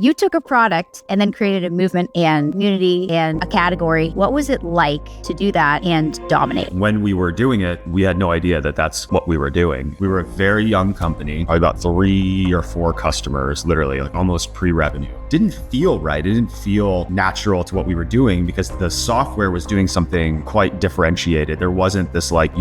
You took a product and then created a movement and community and a category. What was it like to do that and dominate? When we were doing it, we had no idea that that's what we were doing. We were a very young company, probably about 3 or 4 customers, literally like almost pre-revenue. Didn't feel right. It didn't feel natural to what we were doing because the software was doing something quite differentiated. There wasn't this like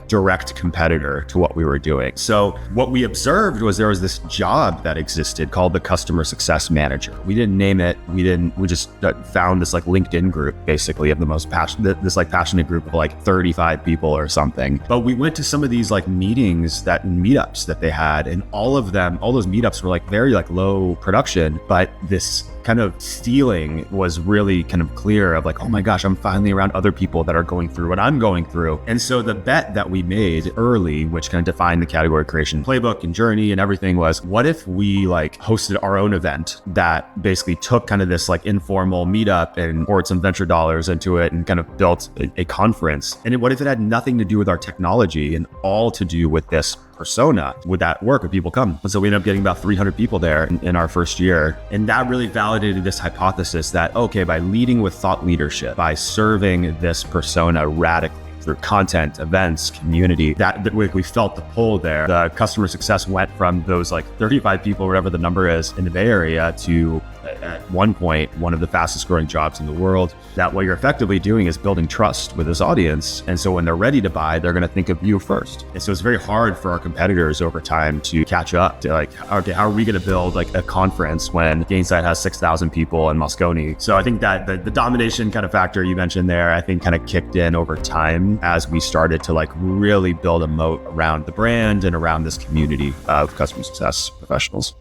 direct competitor to what we were doing. So what we observed was there was this job that existed called the customer success manager. We didn't name it. We just found this like LinkedIn group basically of the most passionate group of like 35 people or something. But we went to some of these like meetups that they had, and all those meetups were like very like low production, but this kind of feeling was really kind of clear of like, oh my gosh, I'm finally around other people that are going through what I'm going through. And so the bet that we made early, which kind of defined the category creation playbook and journey and everything, was what if we like hosted our own event that basically took kind of this like informal meetup and poured some venture dollars into it and kind of built a conference. And what if it had nothing to do with our technology and all to do with this persona? Would that work? Would people come? And so we ended up getting about 300 people there in our first year. And that really validated this hypothesis that, okay, by leading with thought leadership, by serving this persona radically through content, events, community, that we felt the pull there. The customer success went from those like 35 people, whatever the number is in the Bay Area, to at one point, one of the fastest growing jobs in the world. That what you're effectively doing is building trust with this audience. And so when they're ready to buy, they're going to think of you first. And so it's very hard for our competitors over time to catch up to like, okay, how are we going to build like a conference when Gainsight has 6,000 people in Moscone? So I think that the domination kind of factor you mentioned there, I think kind of kicked in over time as we started to like really build a moat around the brand and around this community of customer success professionals.